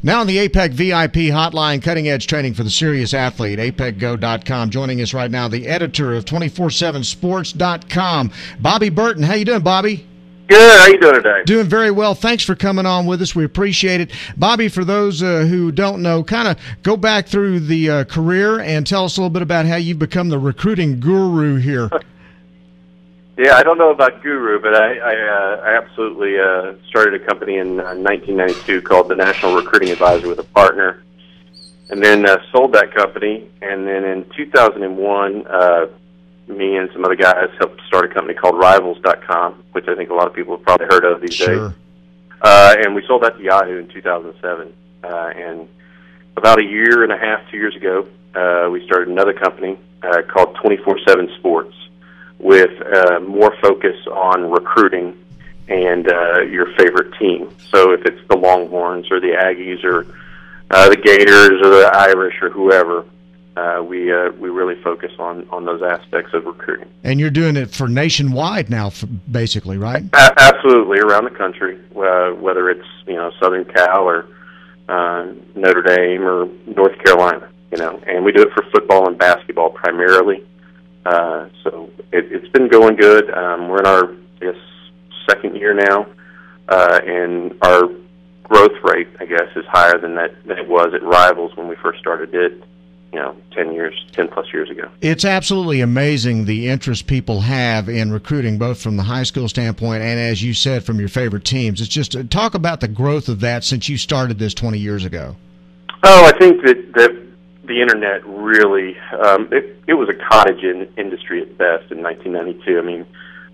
Now on the APEC VIP hotline, cutting-edge training for the serious athlete, apecgo.com. Joining us right now, the editor of 247sports.com, Bobby Burton. How you doing, Bobby? Good. How you doing today? Doing very well. Thanks for coming on with us. We appreciate it. Bobby, for those who don't know, kind of go back through the career and tell us a little bit about how you've become the recruiting guru here. Yeah, I don't know about guru, but I absolutely started a company in 1992 called the National Recruiting Advisor with a partner, and then sold that company. And then in 2001, me and some other guys helped start a company called Rivals.com, which I think a lot of people have probably heard of these days. And we sold that to Yahoo in 2007. And about a year and a half, 2 years ago, we started another company called 247 Sports, with more focus on recruiting and your favorite team. So if it's the Longhorns or the Aggies or the Gators or the Irish or whoever, we really focus on those aspects of recruiting. And you're doing it for nationwide now, basically, right? Absolutely, around the country, whether it's Southern Cal or Notre Dame or North Carolina, and we do it for football and basketball primarily. So it's been going good. We're in our, second year now, and our growth rate, is higher than it was at Rivals when we first started it, 10 plus years ago. It's absolutely amazing the interest people have in recruiting, both from the high school standpoint and, as you said, from your favorite teams. It's just talk about the growth of that since you started this 20 years ago. Oh, I think that the internet really, it was a cottage industry at best in 1992. I mean,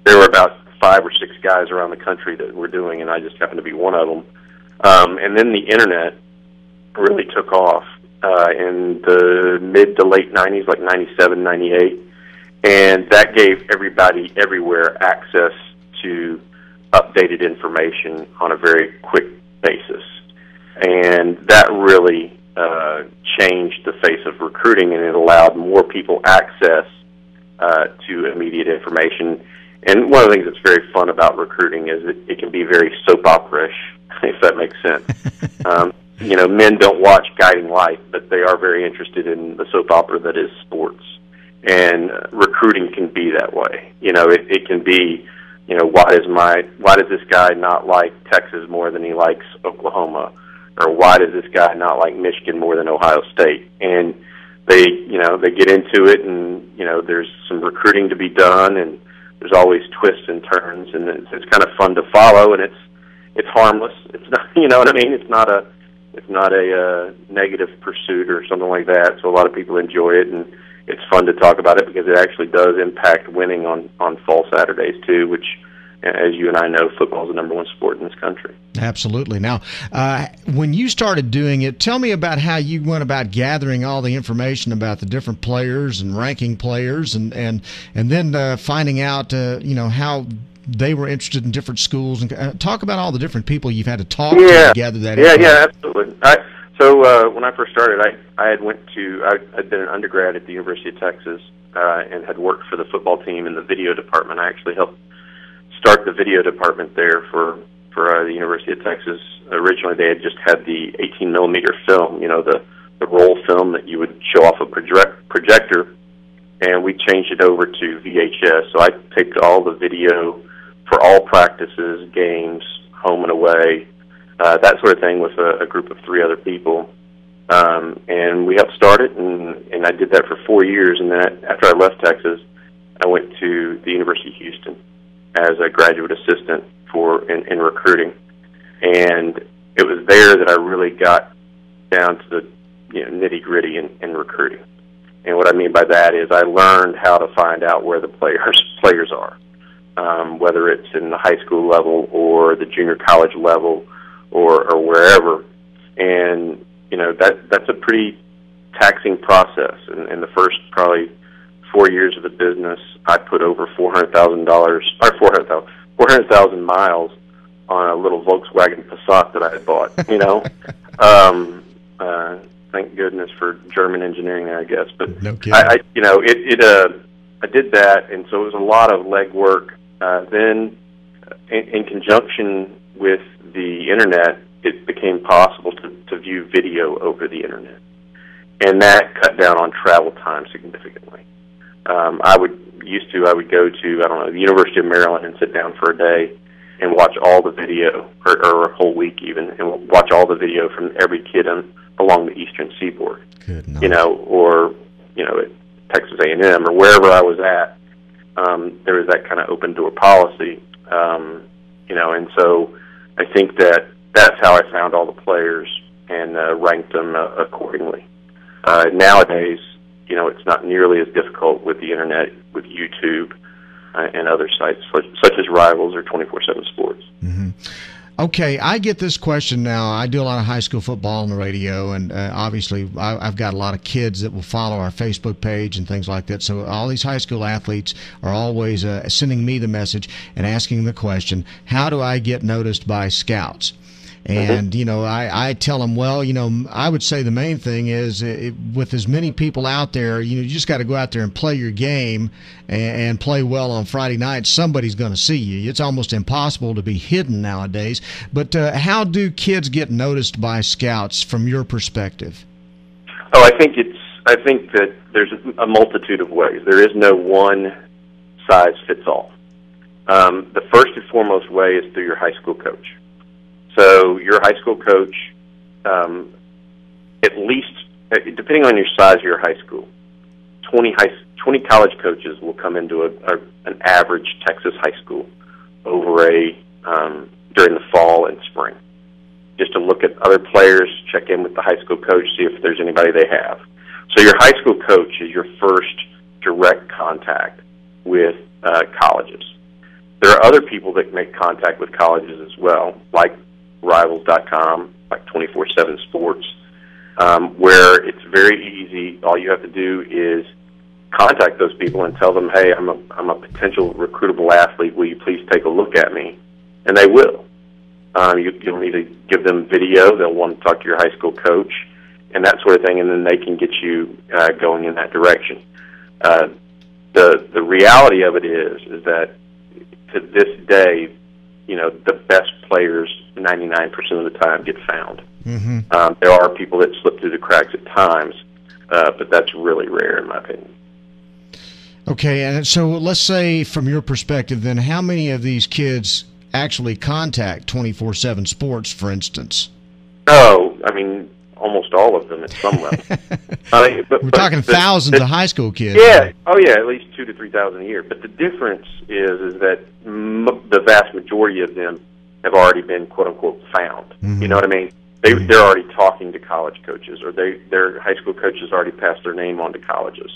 there were about 5 or 6 guys around the country that were doing, and I just happened to be one of them. And then the internet really took off in the mid to late 90s, like 97, 98, and that gave everybody everywhere access to updated information on a very quick basis. And that really changed the face of recruiting, and it allowed more people access to immediate information. And one of the things that's very fun about recruiting is that it can be very soap opera-ish, if that makes sense. Men don't watch Guiding Light, but they are very interested in the soap opera that is sports. And recruiting can be that way. It can be, why does this guy not like Texas more than he likes Oklahoma? Or why does this guy not like Michigan more than Ohio State? And they get into it, and there's some recruiting to be done, and there's always twists and turns, and it's kind of fun to follow, and it's harmless. It's not, what I mean? It's not a negative pursuit or something like that. So a lot of people enjoy it, and it's fun to talk about it because it actually does impact winning on fall Saturdays too, which, as you and I know, football is the number one sport in this country. Absolutely. Now, when you started doing it, tell me about how you went about gathering all the information about the different players and ranking players, and then finding out, how they were interested in different schools, and talk about all the different people you've had to talk to gather that information. Yeah, absolutely. So when I first started, I'd been an undergrad at the University of Texas and had worked for the football team in the video department. I actually helped start the video department there for the University of Texas. Originally, they had just had the 18-millimeter film, the roll film that you would show off a projector, and we changed it over to VHS. So I taped all the video for all practices, games, home and away, that sort of thing, with a group of 3 other people. And we helped start it, and I did that for 4 years. And then after I left Texas, I went to the University of Houston as a graduate assistant in recruiting. And it was there that I really got down to the nitty-gritty in recruiting. And what I mean by that is I learned how to find out where the players are, whether it's in the high school level or the junior college level or wherever. And that's a pretty taxing process. In the first probably 4 years of the business, I put over $400,000 miles on a little Volkswagen Passat that I had bought. Thank goodness for German engineering there, I guess. But no kidding. I did that, and so it was a lot of legwork. Then, in conjunction with the internet, it became possible to view video over the internet, and that cut down on travel time significantly. I would go to, I don't know, the University of Maryland and sit down for a day and watch all the video, or a whole week even, and watch all the video from every kid along the Eastern Seaboard. Good night. You know, or at Texas A&M or wherever I was at. There was that kind of open door policy, and so I think that's how I found all the players and ranked them accordingly. Nowadays, it's not nearly as difficult with the internet, with YouTube and other sites such as Rivals or 24/7 Sports. Mm-hmm. Okay, I get this question now. I do a lot of high school football on the radio, and obviously I've got a lot of kids that will follow our Facebook page and things like that. So all these high school athletes are always sending me the message and asking the question, how do I get noticed by scouts? And, I tell them, well, I would say the main thing is with as many people out there, you just got to go out there and play your game and play well on Friday night. Somebody's going to see you. It's almost impossible to be hidden nowadays. But how do kids get noticed by scouts from your perspective? Oh, I think that there's a multitude of ways. There is no one size fits all. The first and foremost way is through your high school coach. So your high school coach, at least, depending on your size of your high school, 20 college coaches will come into an average Texas high school over during the fall and spring, just to look at other players, check in with the high school coach, see if there's anybody they have. So your high school coach is your first direct contact with colleges. There are other people that make contact with colleges as well, like Rivals.com, like 24/7 Sports, where it's very easy. All you have to do is contact those people and tell them, "Hey, I'm a potential recruitable athlete. Will you please take a look at me?" And they will. You'll need to give them video. They'll want to talk to your high school coach and that sort of thing, and then they can get you going in that direction. The reality of it is that to this day, the best players 99% of the time get found. Mm-hmm. There are people that slip through the cracks at times, but that's really rare in my opinion. Okay, and so let's say from your perspective then, how many of these kids actually contact 24/7 Sports, for instance? Oh, I mean, almost all of them at some level. We're talking thousands of high school kids. Yeah, right? Oh yeah, at least 2,000 to 3,000 a year. But the difference is that the vast majority of them have already been quote unquote found. Mm-hmm. You know what I mean? They're already talking to college coaches, or their high school coaches already passed their name on to colleges,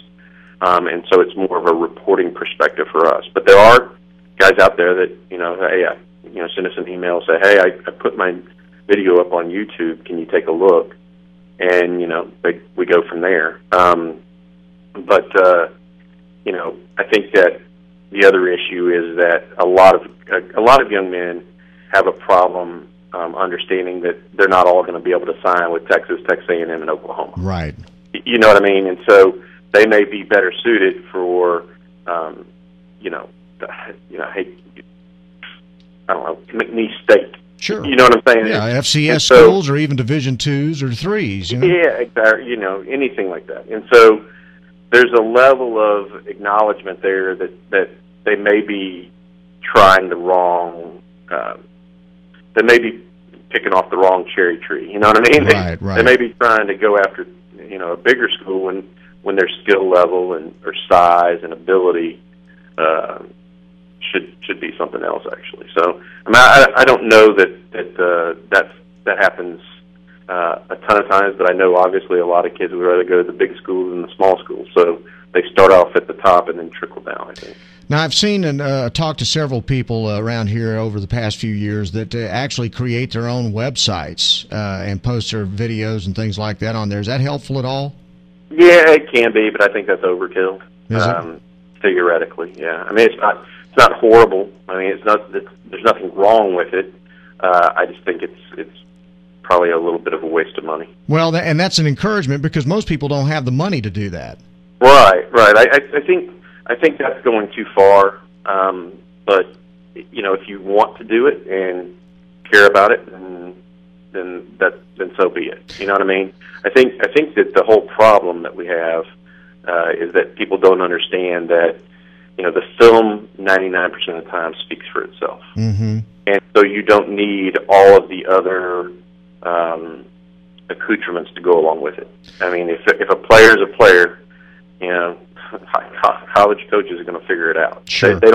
and so it's more of a reporting perspective for us. But there are guys out there that hey, send us an email, say, hey, I put my video up on YouTube. Can you take a look? And we go from there. I think that the other issue is that a lot of young men have a problem understanding that they're not all going to be able to sign with Texas A&M, and Oklahoma. Right. You know what I mean? And so they may be better suited for, McNeese State. Sure. You know what I'm saying? Yeah, FCS schools or even Division IIs or IIIs. Yeah, exactly. Anything like that. And so there's a level of acknowledgement there that they may be trying the wrong. They may be picking off the wrong cherry tree. You know what I mean? Right. They may be trying to go after a bigger school when their skill level or size and ability should be something else actually. So I don't know that happens a ton of times, but I know obviously a lot of kids would rather go to the big schools than the small schools. So they start off at the top and then trickle down, I think. Now, I've seen and talked to several people around here over the past few years that actually create their own websites and post their videos and things like that on there. Is that helpful at all? Yeah, it can be, but I think that's overkill. Is it? Theoretically, yeah. I mean, it's not horrible. I mean, there's nothing wrong with it. I just think it's probably a little bit of a waste of money. Well, and that's an encouragement because most people don't have the money to do that. Right. I think that's going too far. But if you want to do it and care about it, then then so be it. You know what I mean? I think that the whole problem that we have is that people don't understand that, you know, the film 99% of the time speaks for itself. Mm-hmm. And so you don't need all of the other accoutrements to go along with it. I mean, if a player is a player, you know, college coaches are going to figure it out. Sure. They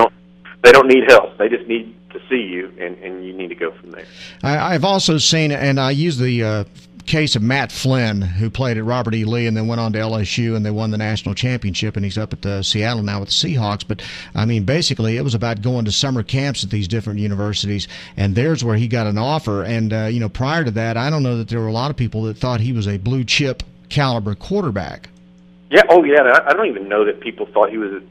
don't need help. They just need to see you, and you need to go from there. I've also seen, and I use the case of Matt Flynn, who played at Robert E. Lee and then went on to LSU, and they won the national championship, and he's up at Seattle now with the Seahawks. But, I mean, basically it was about going to summer camps at these different universities, and there's where he got an offer. And, you know, prior to that, I don't know that there were a lot of people that thought he was a blue-chip caliber quarterback. Yeah, oh, yeah, I don't even know that people thought he was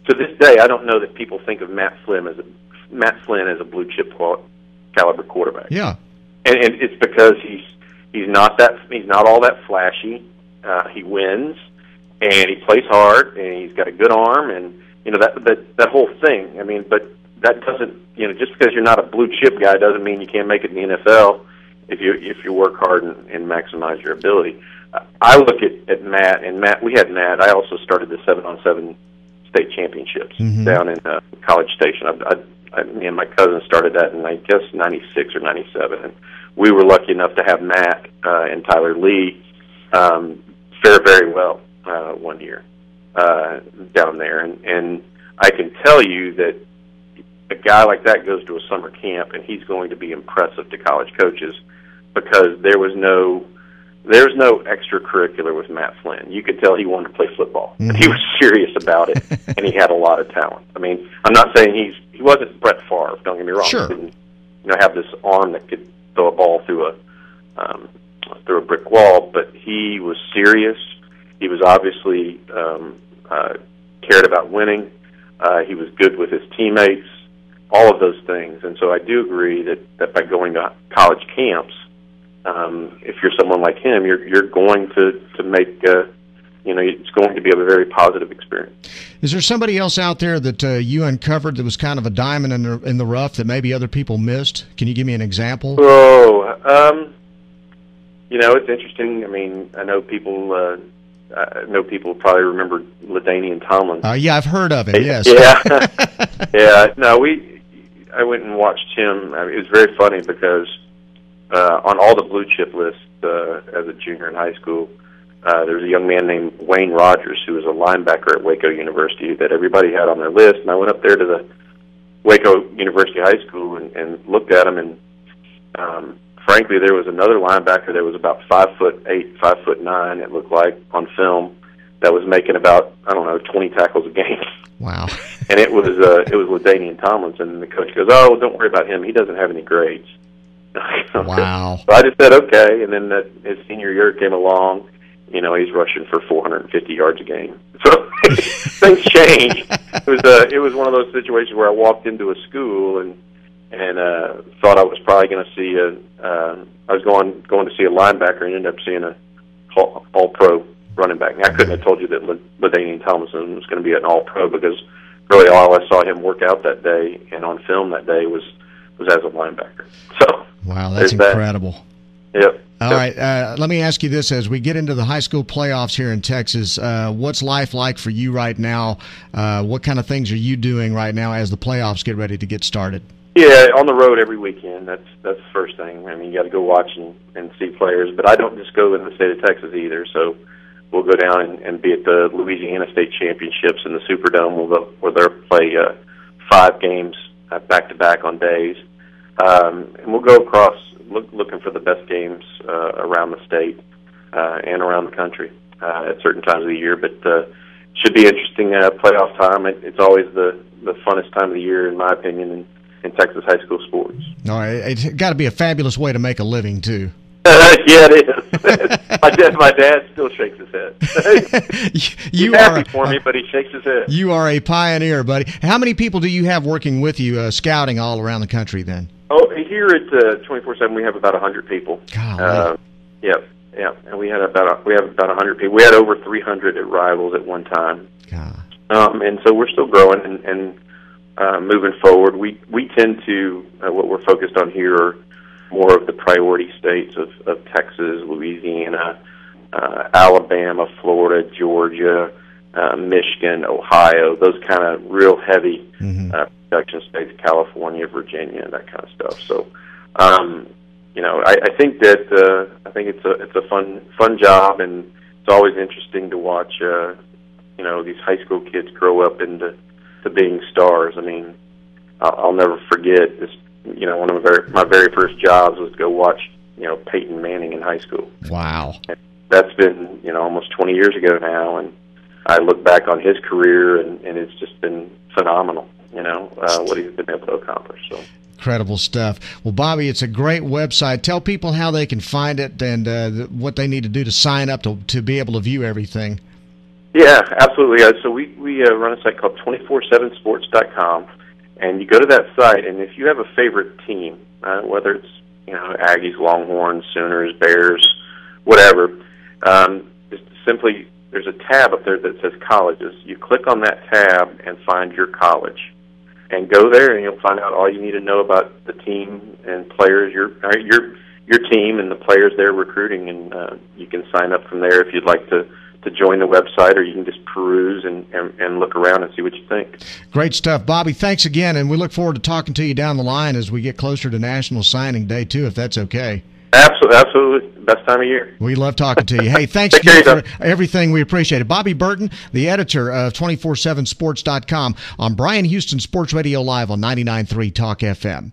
to this day, I don't know that people think of Matt Flynn as a blue-chip caliber quarterback. Yeah. And it's because he's not all that flashy. He wins, and he plays hard, and he's got a good arm, and you know that whole thing. I mean, but that doesn't, you know, just because you're not a blue chip guy doesn't mean you can't make it in the NFL if you work hard and maximize your ability. I look at Matt, and we had Matt. I also started the 7-on-7 state championships down in College Station. Me and my cousin started that in, I guess, 96 or 97, and we were lucky enough to have Matt and Tyler Lee fare very well one year down there. And I can tell you that a guy like that goes to a summer camp, and he's going to be impressive to college coaches because there's no extracurricular with Matt Flynn. You could tell he wanted to play football. And he was serious about it, and he had a lot of talent. I mean, I'm not saying he wasn't Brett Favre, don't get me wrong. Sure. He didn't, you know, have this arm that could throw a ball through a brick wall, but he was serious. He was obviously cared about winning. He was good with his teammates, all of those things. And so I do agree that by going to college camps, if you're someone like him, you're going to make, you know, it's going to be a very positive experience. Is there somebody else out there that you uncovered that was kind of a diamond in the rough that maybe other people missed? Can you give me an example? Oh, you know, it's interesting. I mean, I know people probably remember LaDainian Tomlin. Yeah, I've heard of him. Yes. Yeah, yeah. No, I went and watched him. I mean, it was very funny because on all the blue chip lists as a junior in high school, there was a young man named Wayne Rogers who was a linebacker at Waco University that everybody had on their list. And I went up there to the Waco University High School and looked at him, and frankly, there was another linebacker that was about 5'8", 5'9", it looked like on film, that was making about, I don't know, 20 tackles a game. Wow. And it was LaDainian Tomlinson, and the coach goes, "Oh, don't worry about him. He doesn't have any grades." Wow. So I just said okay, and then his senior year came along. You know, he's rushing for 450 yards a game. So things changed. It was one of those situations where I walked into a school and thought I was probably going to see I was going to see a linebacker and ended up seeing a all-pro running back. And I couldn't have told you that LaDainian Tomlinson was going to be an all-pro because really all I saw him work out that day and on film that day was as a linebacker. So wow, that's incredible. Yep. All right, let me ask you this. As we get into the high school playoffs here in Texas, what's life like for you right now? What kind of things are you doing right now as the playoffs get ready to get started? Yeah, on the road every weekend. That's the first thing. I mean, you got to go watch and see players. But I don't just go in the state of Texas either. So we'll go down and be at the Louisiana State Championships in the Superdome where they'll play 5 games back-to-back on days. And we'll go across looking for the best games around the state and around the country at certain times of the year. But it should be interesting playoff time. It's always the funnest time of the year, in my opinion, in Texas high school sports. All right, it's got to be a fabulous way to make a living too. Yeah, it is. My dad still shakes his head. He's happy for me, but he shakes his head. You are a pioneer, buddy. How many people do you have working with you, scouting all around the country? Then. Oh, here at 24/7, we have about 100 people. Golly. Yeah, and we have about 100 people. We had over 300 at Rivals at one time. God. And so we're still growing and moving forward. We tend to what we're focused on here more of the priority states of Texas, Louisiana, Alabama, Florida, Georgia, Michigan, Ohio, those kind of real heavy production states, California, Virginia, that kind of stuff. So, I think that I think it's a fun job, and it's always interesting to watch these high school kids grow up into being stars. I mean, I'll never forget this. One of my very first jobs was to go watch Peyton Manning in high school. Wow, and that's been almost 20 years ago now, and I look back on his career, and it's just been phenomenal. What he's been able to accomplish. So. Incredible stuff. Well, Bobby, it's a great website. Tell people how they can find it and what they need to do to sign up to be able to view everything. Yeah, absolutely. So we run a site called 247sports.com, and you go to that site, and if you have a favorite team, whether it's Aggies, Longhorns, Sooners, Bears, whatever, just simply there's a tab up there that says colleges. You click on that tab and find your college. And go there, and you'll find out all you need to know about the team and players, your team and the players they're recruiting. And you can sign up from there if you'd like to join the website, or you can just peruse and look around and see what you think. Great stuff, Bobby. Thanks again, and we look forward to talking to you down the line as we get closer to National Signing Day too, if that's okay. Absolutely. Best time of year. We love talking to you. Hey, thanks again for everything. We appreciate it. Bobby Burton, the editor of 247sports.com on Bryan Houston Sports Radio Live on 99.3 Talk FM.